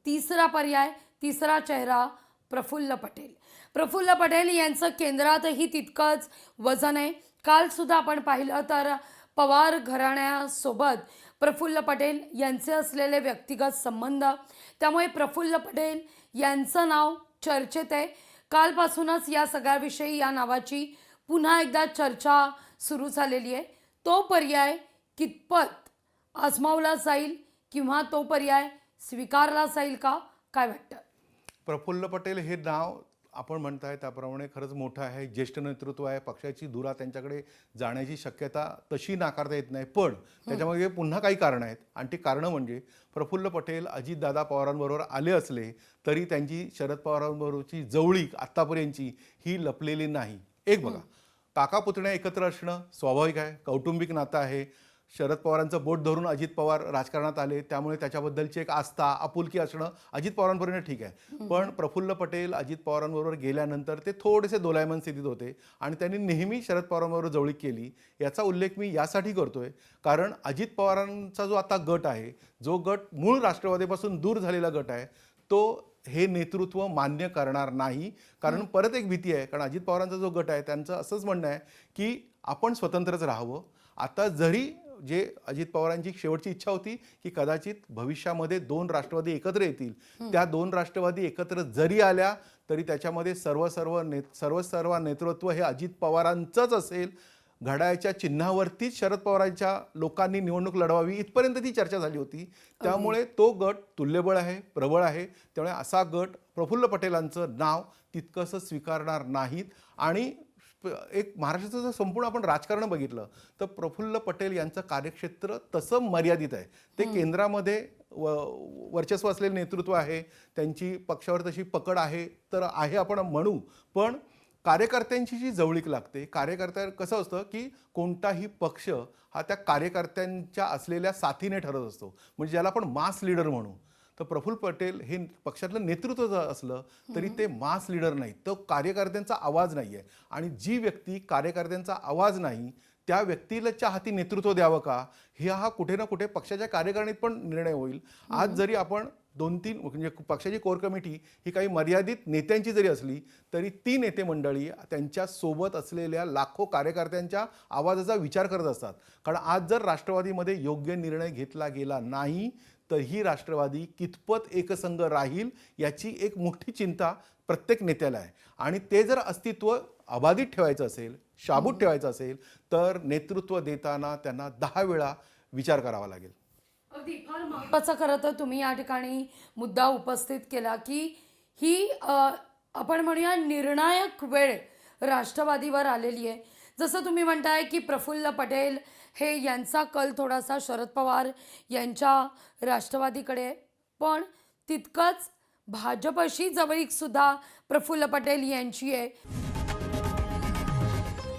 तिसरा पर्याय, तिसरा चेहरा प्रफुल्ल पटेल. प्रफुल्ल पटेल यांचं केंद्रातही तितकंच वजन आहे. कालसुद्धा आपण पाहिलं तर पवार घराण्यासोबत प्रफुल्ल पटेल यांचे असलेले व्यक्तिगत संबंध, त्यामुळे प्रफुल्ल पटेल यांचं नाव चर्चेत आहे. कालपासूनच या सगळ्याविषयी या नावाची पुन्हा एकदा चर्चा सुरू झालेली आहे. तो पर्याय कितपत आजमावला जाईल किंवा तो पर्याय स्वीकारला जाईल का, काय वाटतं? प्रफुल्ल पटेल हे नाव आपण म्हणताय त्याप्रमाणे खरंच मोठं आहे, ज्येष्ठ नेतृत्व आहे, पक्षाची धुरा त्यांच्याकडे जाण्याची शक्यता तशी नाकारता येत नाही. पण त्याच्यामध्ये पुन्हा काही कारणं आहेत आणि ती कारणं म्हणजे प्रफुल्ल पटेल अजितदादा पवारांबरोबर आले असले तरी त्यांची शरद पवारांबरोबरची जवळीक आत्तापर्यंतची ही लपलेली नाही. एक बघा, काका पुतण्या एकत्र असणं स्वाभाविक आहे, कौटुंबिक नातं आहे. शरद पवारांचं बोट धरून अजित पवार राजकारणात आले, त्यामुळे त्याच्याबद्दलची एक आस्था आपुलकी असणं अजित पवारांपर्यंत ठीक आहे. पण प्रफुल्ल पटेल अजित पवारांबरोबर गेल्यानंतर ते थोडेसे दोलायमान स्थितीत होते आणि त्यांनी नेहमी शरद पवारांबरोबर जवळीक केली. याचा उल्लेख मी यासाठी करतोय कारण अजित पवारांचा जो आता गट आहे, जो गट मूळ राष्ट्रवादीपासून दूर झालेला गट आहे, तो हे नेतृत्व मान्य करणार नाही. कारण परत एक भीती आहे, कारण अजित पवारांचा जो गट आहे त्यांचं असंच म्हणणं आहे की आपण स्वतंत्रच राहावं. आता जरी जे अजित पवारांची शेवटची इच्छा होती की कदाचित भविष्यामध्ये दोन राष्ट्रवादी एकत्र येतील, त्या दोन राष्ट्रवादी एकत्र जरी आल्या तरी त्याच्यामध्ये सर्व नेतृत्व हे अजित पवारांचंच असेल. घड्याळाच्या चिन्हावरतीच शरद पवारांच्या लोकांनी निवडणूक लढवावी इथपर्यंत ती चर्चा झाली होती. त्यामुळे तो गट तुल्यबळ आहे, प्रबळ आहे. त्यामुळे असा गट प्रफुल्ल पटेलांचं नाव तितकंसं स्वीकारणार नाहीत. आणि एक महाराष्ट्राचं जर संपूर्ण आपण राजकारण बघितलं तर प्रफुल्ल पटेल यांचं कार्यक्षेत्र तसं मर्यादित आहे. ते केंद्रामध्ये वर्चस्व असलेलं नेतृत्व आहे, त्यांची पक्षावर तशी पकड आहे तर आहे आपण म्हणू. पण कार्यकर्त्यांची जी जवळीक लागते, कार्यकर्त्या कसं असतं की कोणताही पक्ष हा त्या कार्यकर्त्यांच्या असलेल्या साथीने ठरत असतो, म्हणजे ज्याला आपण मास लीडर म्हणू. तर प्रफुल्ल पटेल हे पक्षातलं नेतृत्व जर असलं तरी ते मास लीडर नाही, तो कार्यकर्त्यांचा आवाज नाही आहे. आणि जी व्यक्ती कार्यकर्त्यांचा आवाज नाही त्या व्यक्तीच्या हाती नेतृत्व द्यावं का, हा कुठे ना कुठे पक्षाच्या कार्यकारिणीत पण निर्णय होईल. आज जरी आपण 2-3 म्हणजे पक्षाची कोर कमिटी ही काही मर्यादित नेत्यांची जरी असली तरी ती नेते मंडळी त्यांच्या सोबत असलेल्या लाखो कार्यकर्त्यांच्या आवाजाचा विचार करत असतात. कारण आज जर राष्ट्रवादीमध्ये योग्य निर्णय घेतला गेला नाही तर ही राष्ट्रवादी कितपत एकसंघ राहील याची एक मोठी चिंता प्रत्येक नेत्याला आहे. आणि ते जर अस्तित्व अबाधित ठेवायचं असेल, शाबूत ठेवायचं असेल तर नेतृत्व देताना त्यांना 10 वेळा विचार करावा लागेल. अगदी फार महत्त्वाचं खरं तर तुम्ही या ठिकाणी मुद्दा उपस्थित केला की ही आपण म्हणूया निर्णायक वेळ राष्ट्रवादीवर आलेली आहे. जसं तुम्ही म्हणताय की प्रफुल्ल पटेल हे यांचा कल थोडासा शरद पवार यांच्या राष्ट्रवादीकडे, पण तितकंच भाजपशी जवळीकसुद्धा प्रफुल्ल पटेल यांची आहे.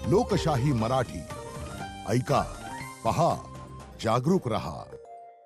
लोकशाही मराठी ऐका, पहा, जागरूक रहा.